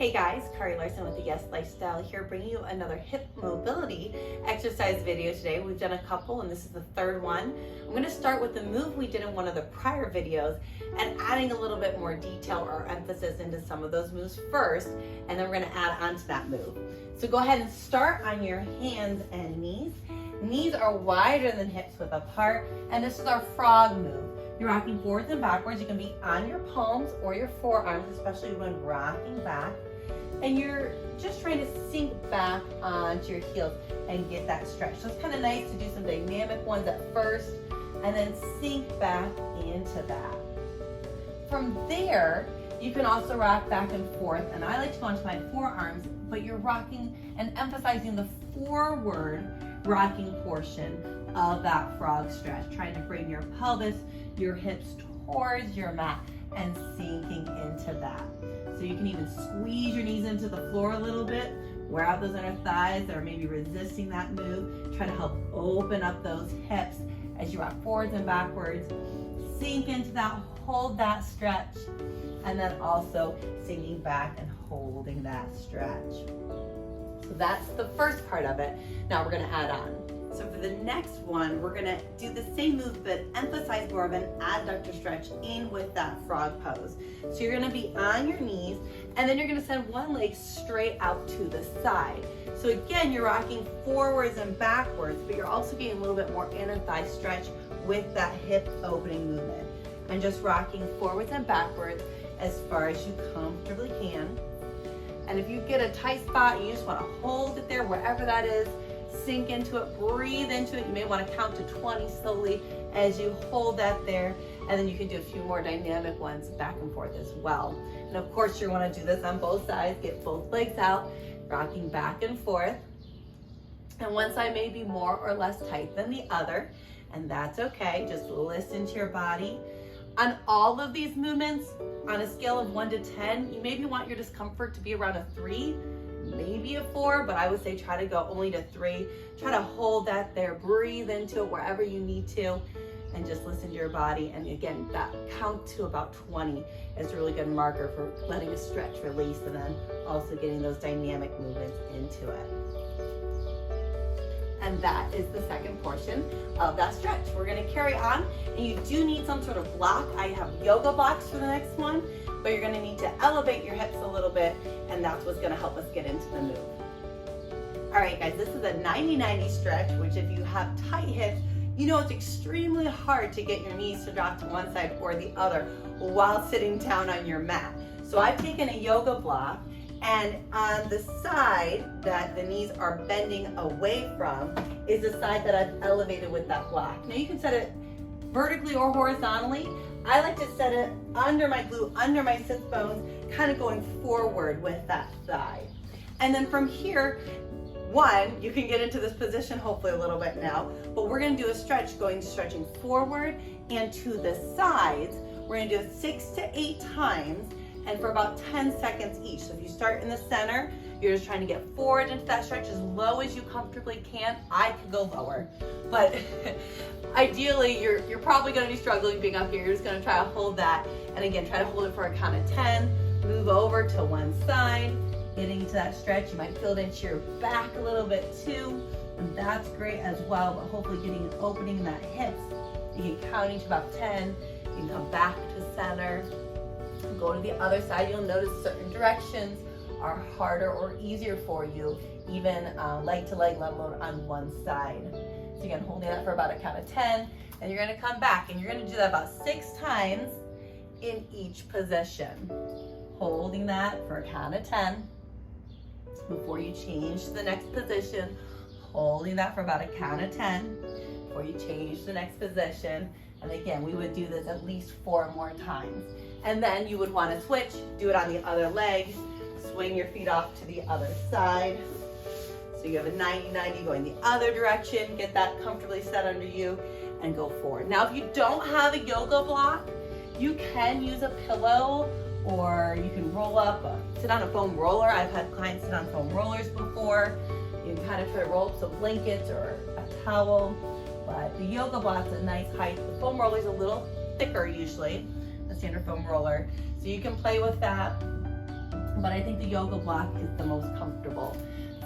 Hey guys, Kari Larson with the Yes Lifestyle here, bringing you another hip mobility exercise video today. We've done a couple and this is the third one. I'm going to start with the move we did in one of the prior videos and adding a little bit more detail or emphasis into some of those moves first, and then we're going to add on to that move. So go ahead and start on your hands and knees. Knees are wider than hips width apart, and this is our frog move. You're rocking forwards and backwards. You can be on your palms or your forearms, especially when rocking back. And you're just trying to sink back onto your heels and get that stretch. So it's kind of nice to do some dynamic ones at first and then sink back into that. From there, you can also rock back and forth. And I like to go onto my forearms, but you're rocking and emphasizing the forward rocking portion of that frog stretch, trying to bring your pelvis, your hips towards your mat and sinking into that. So you can even squeeze your knees into the floor a little bit, wear out those inner thighs that are maybe resisting that move. Try to help open up those hips as you rock forwards and backwards. Sink into that, hold that stretch, and then also sinking back and holding that stretch. So that's the first part of it. Now we're gonna add on. So for the next one, we're gonna do the same move, but emphasize more of an adductor stretch in with that frog pose. So you're gonna be on your knees, and then you're gonna send one leg straight out to the side. So again, you're rocking forwards and backwards, but you're also getting a little bit more inner thigh stretch with that hip opening movement. And just rocking forwards and backwards as far as you comfortably can. And if you get a tight spot and you just wanna hold it there, wherever that is, sink into it, breathe into it. You may want to count to 20 slowly as you hold that there, and then you can do a few more dynamic ones back and forth as well. And of course, you want to do this on both sides. Get both legs out, rocking back and forth. And one side may be more or less tight than the other, and that's okay. Just listen to your body. On all of these movements, on a scale of 1 to 10, you maybe want your discomfort to be around a 3, maybe a 4, but I would say try to go only to 3. Try to hold that there, breathe into it wherever you need to, and just listen to your body. And again, that count to about 20 is a really good marker for letting a stretch release and then also getting those dynamic movements into it. And that is the second portion of that stretch. We're gonna carry on, and you do need some sort of block. I have yoga blocks for the next one, but you're gonna need to elevate your hips a little bit, and that's what's gonna help us get into the move. All right, guys, this is a 90-90 stretch, which if you have tight hips, you know it's extremely hard to get your knees to drop to one side or the other while sitting down on your mat. So I've taken a yoga block, and on the side that the knees are bending away from is the side that I've elevated with that block. Now you can set it vertically or horizontally. I like to set it under my glute, under my sit bones, kind of going forward with that thigh. And then from here, you can get into this position hopefully a little bit now, but we're gonna do a stretch stretching forward and to the sides. We're gonna do it 6 to 8 times and for about 10 seconds each. So if you start in the center, you're just trying to get forward into that stretch as low as you comfortably can. I could go lower, but ideally you're probably gonna be struggling being up here. You're just gonna try to hold that. And again, try to hold it for a count of 10, move over to one side, getting into that stretch. You might feel it into your back a little bit too, and that's great as well, but hopefully getting an opening in that hips. You can count to about 10, you can come back to center, go to the other side. You'll notice certain directions are harder or easier for you, even leg to leg, let alone on one side. So again, holding that for about a count of 10, and you're gonna come back, and you're gonna do that about 6 times in each position. Holding that for a count of 10 before you change to the next position. Holding that for about a count of 10 before you change to the next position. And again, we would do this at least 4 more times. And then you would want to switch, do it on the other leg, swing your feet off to the other side. So you have a 90-90 going the other direction, get that comfortably set under you, and go forward. Now, if you don't have a yoga block, you can use a pillow, or you can roll up, sit on a foam roller. I've had clients sit on foam rollers before. You can kind of try to roll up some blankets or a towel, but the yoga block's a nice height. The foam roller's a little thicker usually, a standard foam roller. So you can play with that. but I think the yoga block is the most comfortable.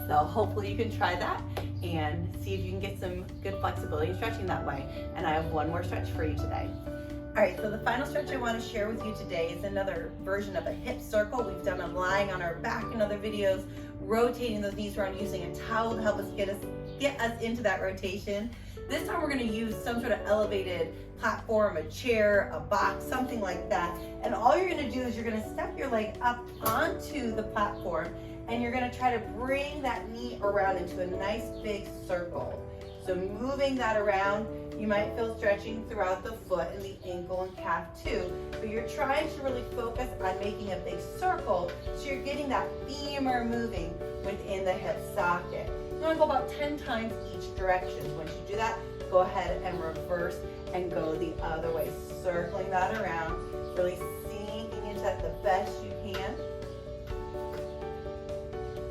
So hopefully you can try that and see if you can get some good flexibility and stretching that way. And I have one more stretch for you today. All right, so the final stretch I want to share with you today is another version of a hip circle. We've done them lying on our back in other videos, rotating those knees around using a towel to help us get us into that rotation. This time we're going to use some sort of elevated platform, a chair, a box, something like that. And all you're going to do is you're going to step your leg up onto the platform, and you're going to try to bring that knee around into a nice big circle. So moving that around, you might feel stretching throughout the foot and the ankle and calf too, but you're trying to really focus on making a big circle so you're getting that femur moving within the hip socket. You want to go about 10 times each direction. Once you do that, go ahead and reverse and go the other way, circling that around, really sinking into that the best you can.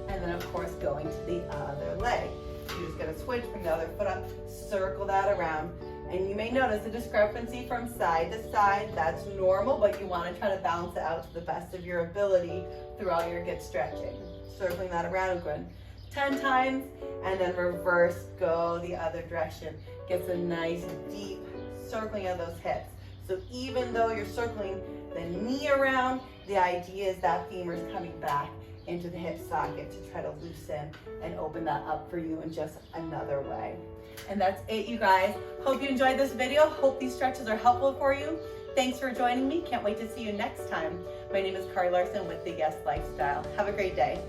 And then of course going to the other leg. You're just going to switch, bring the other foot up, circle that around. And you may notice a discrepancy from side to side. That's normal, but you want to try to balance it out to the best of your ability through all your good stretching. Circling that around and going 10 times, and then reverse, go the other direction. Gets a nice deep circling of those hips. So even though you're circling the knee around, the idea is that femur is coming back into the hip socket to try to loosen and open that up for you in just another way. And that's it, you guys. Hope you enjoyed this video. Hope these stretches are helpful for you. Thanks for joining me. Can't wait to see you next time. My name is Carly Larson with The Yes Lifestyle. Have a great day.